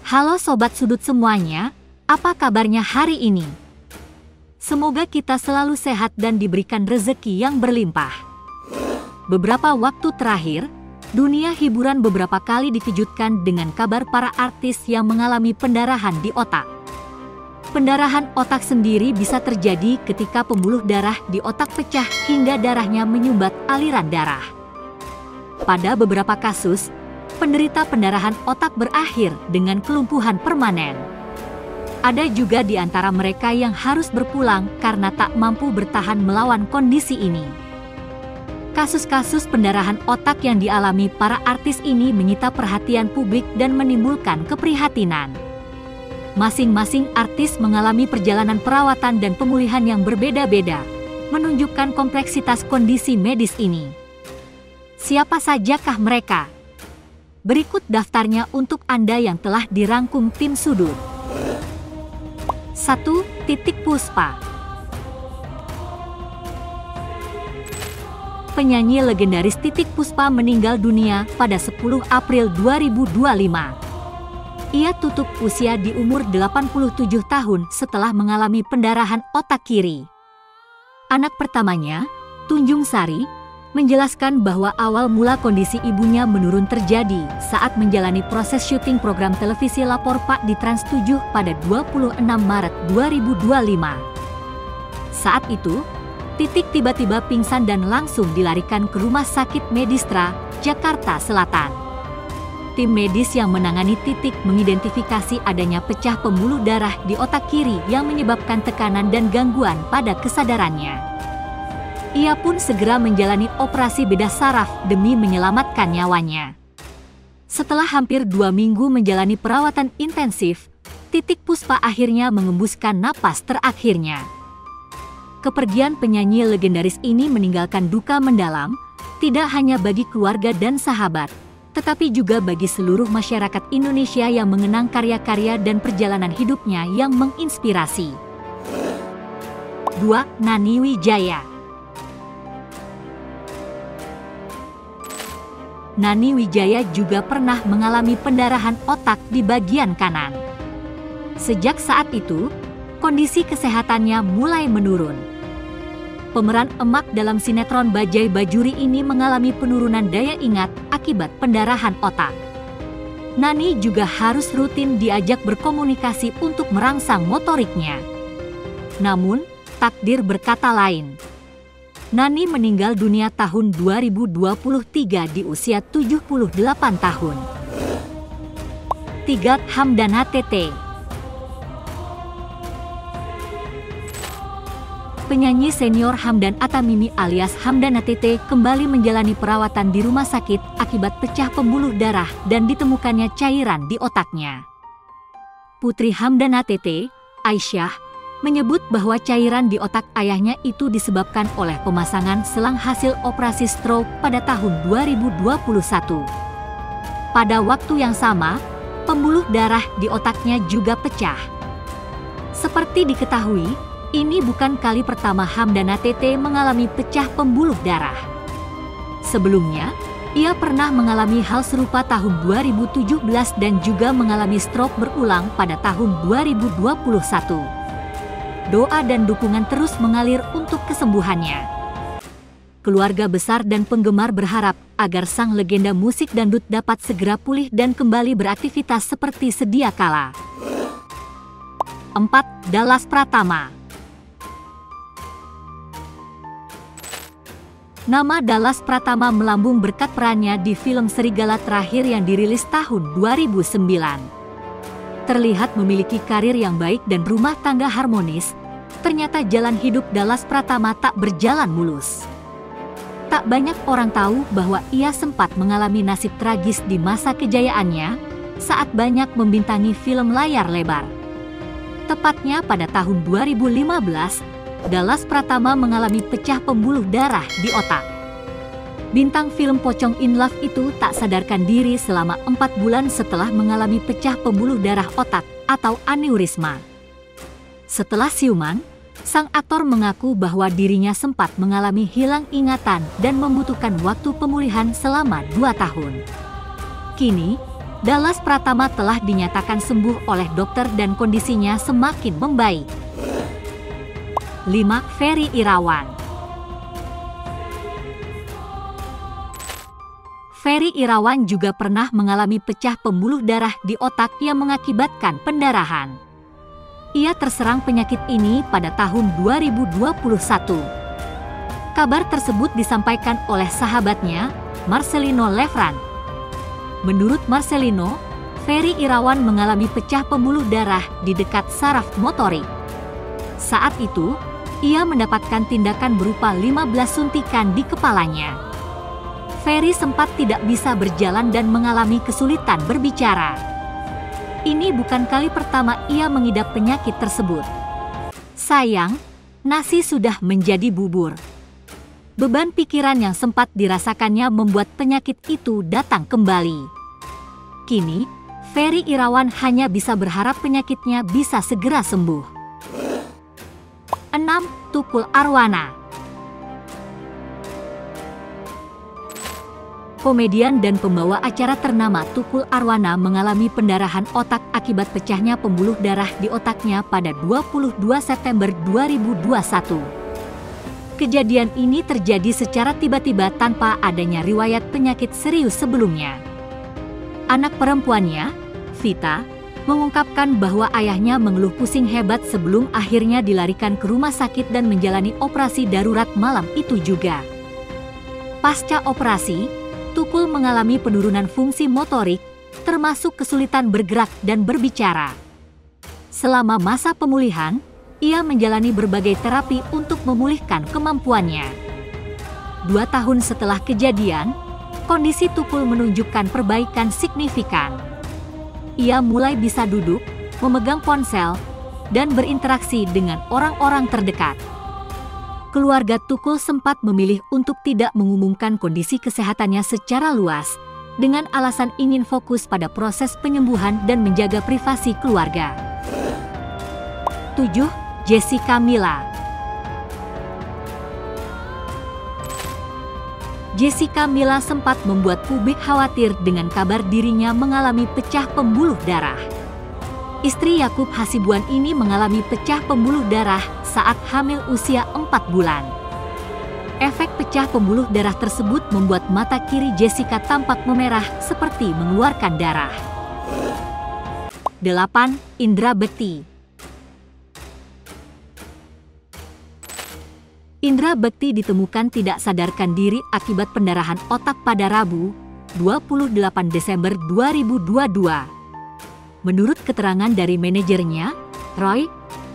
Halo Sobat Sudut semuanya, apa kabarnya hari ini? Semoga kita selalu sehat dan diberikan rezeki yang berlimpah. Beberapa waktu terakhir, dunia hiburan beberapa kali dikejutkan dengan kabar para artis yang mengalami pendarahan di otak. Pendarahan otak sendiri bisa terjadi ketika pembuluh darah di otak pecah hingga darahnya menyumbat aliran darah. Pada beberapa kasus, penderita pendarahan otak berakhir dengan kelumpuhan permanen. Ada juga di antara mereka yang harus berpulang karena tak mampu bertahan melawan kondisi ini. Kasus-kasus pendarahan otak yang dialami para artis ini menyita perhatian publik dan menimbulkan keprihatinan. Masing-masing artis mengalami perjalanan perawatan dan pemulihan yang berbeda-beda, menunjukkan kompleksitas kondisi medis ini. Siapa sajakah mereka? Berikut daftarnya untuk Anda yang telah dirangkum tim Sudut. 1. Titiek Puspa. Penyanyi legendaris Titiek Puspa meninggal dunia pada 10 April 2025. Ia tutup usia di umur 87 tahun setelah mengalami pendarahan otak kiri. Anak pertamanya, Tunjung Sari, menjelaskan bahwa awal mula kondisi ibunya menurun terjadi saat menjalani proses syuting program televisi Lapor Pak di Trans 7 pada 26 Maret 2025. Saat itu, Titiek tiba-tiba pingsan dan langsung dilarikan ke Rumah Sakit Medistra, Jakarta Selatan. Tim medis yang menangani Titiek mengidentifikasi adanya pecah pembuluh darah di otak kiri yang menyebabkan tekanan dan gangguan pada kesadarannya. Ia pun segera menjalani operasi bedah saraf demi menyelamatkan nyawanya. Setelah hampir 2 minggu menjalani perawatan intensif, Titiek Puspa akhirnya mengembuskan napas terakhirnya. Kepergian penyanyi legendaris ini meninggalkan duka mendalam, tidak hanya bagi keluarga dan sahabat, tetapi juga bagi seluruh masyarakat Indonesia yang mengenang karya-karya dan perjalanan hidupnya yang menginspirasi. 2. Nani Wijaya. Nani Wijaya juga pernah mengalami pendarahan otak di bagian kanan. Sejak saat itu, kondisi kesehatannya mulai menurun. Pemeran emak dalam sinetron Bajaj Bajuri ini mengalami penurunan daya ingat akibat pendarahan otak. Nani juga harus rutin diajak berkomunikasi untuk merangsang motoriknya. Namun, takdir berkata lain. Nani meninggal dunia tahun 2023 di usia 78 tahun. 3. Hamdana Tete. Penyanyi senior Hamdan Atamimi alias Hamdana Tete kembali menjalani perawatan di rumah sakit akibat pecah pembuluh darah dan ditemukannya cairan di otaknya. Putri Hamdana Tete, Aisyah, menyebut bahwa cairan di otak ayahnya itu disebabkan oleh pemasangan selang hasil operasi stroke pada tahun 2021. Pada waktu yang sama, pembuluh darah di otaknya juga pecah. Seperti diketahui, ini bukan kali pertama Hamdana Tete mengalami pecah pembuluh darah. Sebelumnya, ia pernah mengalami hal serupa tahun 2017 dan juga mengalami stroke berulang pada tahun 2021. Doa dan dukungan terus mengalir untuk kesembuhannya. Keluarga besar dan penggemar berharap agar sang legenda musik dangdut dapat segera pulih dan kembali beraktivitas seperti sedia kala. 4. Dallas Pratama. Nama Dallas Pratama melambung berkat perannya di film Serigala Terakhir yang dirilis tahun 2009. Terlihat memiliki karir yang baik dan rumah tangga harmonis, ternyata jalan hidup Dallas Pratama tak berjalan mulus. Tak banyak orang tahu bahwa ia sempat mengalami nasib tragis di masa kejayaannya saat banyak membintangi film layar lebar. Tepatnya pada tahun 2015, Dallas Pratama mengalami pecah pembuluh darah di otak. Bintang film Pocong in Love itu tak sadarkan diri selama 4 bulan setelah mengalami pecah pembuluh darah otak atau aneurisma. Setelah siuman, sang aktor mengaku bahwa dirinya sempat mengalami hilang ingatan dan membutuhkan waktu pemulihan selama 2 tahun. Kini, Dallas Pratama telah dinyatakan sembuh oleh dokter dan kondisinya semakin membaik. 5. Ferry Irawan. Ferry Irawan juga pernah mengalami pecah pembuluh darah di otak yang mengakibatkan pendarahan. Ia terserang penyakit ini pada tahun 2021. Kabar tersebut disampaikan oleh sahabatnya, Marcelino Lefranc. Menurut Marcelino, Ferry Irawan mengalami pecah pembuluh darah di dekat saraf motorik. Saat itu, ia mendapatkan tindakan berupa 15 suntikan di kepalanya. Ferry sempat tidak bisa berjalan dan mengalami kesulitan berbicara. Ini bukan kali pertama ia mengidap penyakit tersebut. Sayang, nasi sudah menjadi bubur. Beban pikiran yang sempat dirasakannya membuat penyakit itu datang kembali. Kini, Ferry Irawan hanya bisa berharap penyakitnya bisa segera sembuh. 6. Tukul Arwana. Komedian dan pembawa acara ternama Tukul Arwana mengalami pendarahan otak akibat pecahnya pembuluh darah di otaknya pada 22 September 2021. Kejadian ini terjadi secara tiba-tiba tanpa adanya riwayat penyakit serius sebelumnya. Anak perempuannya, Vita, mengungkapkan bahwa ayahnya mengeluh pusing hebat sebelum akhirnya dilarikan ke rumah sakit dan menjalani operasi darurat malam itu juga. Pasca operasi, Tukul mengalami penurunan fungsi motorik, termasuk kesulitan bergerak dan berbicara. Selama masa pemulihan, ia menjalani berbagai terapi untuk memulihkan kemampuannya. 2 tahun setelah kejadian, kondisi Tukul menunjukkan perbaikan signifikan. Ia mulai bisa duduk, memegang ponsel, dan berinteraksi dengan orang-orang terdekat. Keluarga Tukul sempat memilih untuk tidak mengumumkan kondisi kesehatannya secara luas, dengan alasan ingin fokus pada proses penyembuhan dan menjaga privasi keluarga. 7. Jessica Mila. Jessica Mila sempat membuat publik khawatir dengan kabar dirinya mengalami pecah pembuluh darah. Istri Yakub Hasibuan ini mengalami pecah pembuluh darah saat hamil usia 4 bulan. Efek pecah pembuluh darah tersebut membuat mata kiri Jessica tampak memerah seperti mengeluarkan darah. 8. Indra Bekti. Indra Bekti ditemukan tidak sadarkan diri akibat pendarahan otak pada Rabu, 28 Desember 2022. Menurut keterangan dari manajernya, Roy,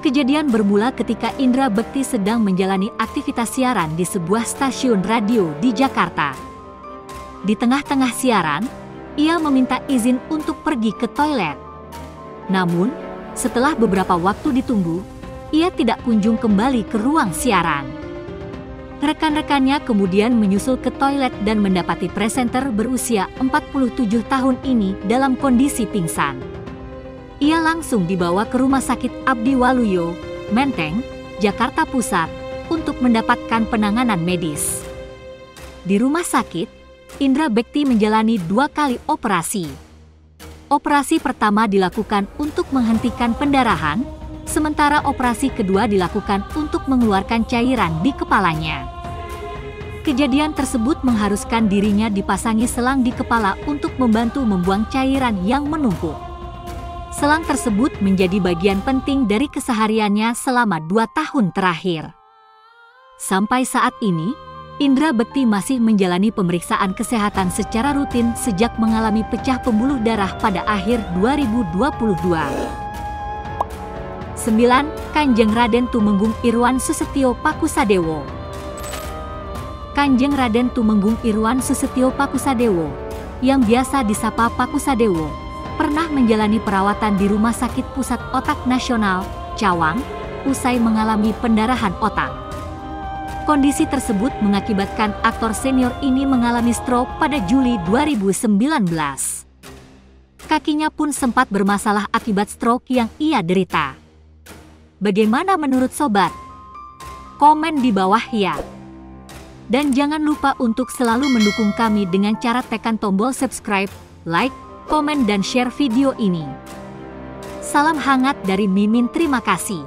kejadian bermula ketika Indra Bekti sedang menjalani aktivitas siaran di sebuah stasiun radio di Jakarta. Di tengah-tengah siaran, ia meminta izin untuk pergi ke toilet. Namun, setelah beberapa waktu ditunggu, ia tidak kunjung kembali ke ruang siaran. Rekan-rekannya kemudian menyusul ke toilet dan mendapati presenter berusia 47 tahun ini dalam kondisi pingsan. Ia langsung dibawa ke Rumah Sakit Abdi Waluyo, Menteng, Jakarta Pusat, untuk mendapatkan penanganan medis. Di rumah sakit, Indra Bekti menjalani 2 kali operasi. Operasi pertama dilakukan untuk menghentikan pendarahan, sementara operasi kedua dilakukan untuk mengeluarkan cairan di kepalanya. Kejadian tersebut mengharuskan dirinya dipasangi selang di kepala untuk membantu membuang cairan yang menumpuk. Selang tersebut menjadi bagian penting dari kesehariannya selama 2 tahun terakhir. Sampai saat ini, Indra Bekti masih menjalani pemeriksaan kesehatan secara rutin sejak mengalami pecah pembuluh darah pada akhir 2022. 9. Kanjeng Raden Tumenggung Irwan Susetio Pakusadewo. Kanjeng Raden Tumenggung Irwan Susetio Pakusadewo, yang biasa disapa Pakusadewo, pernah menjalani perawatan di Rumah Sakit Pusat Otak Nasional, Cawang, usai mengalami pendarahan otak. Kondisi tersebut mengakibatkan aktor senior ini mengalami stroke pada Juli 2019. Kakinya pun sempat bermasalah akibat stroke yang ia derita. Bagaimana menurut sobat? Komen di bawah ya. Dan jangan lupa untuk selalu mendukung kami dengan cara tekan tombol subscribe, like, komen dan share video ini. Salam hangat dari Mimin, terima kasih.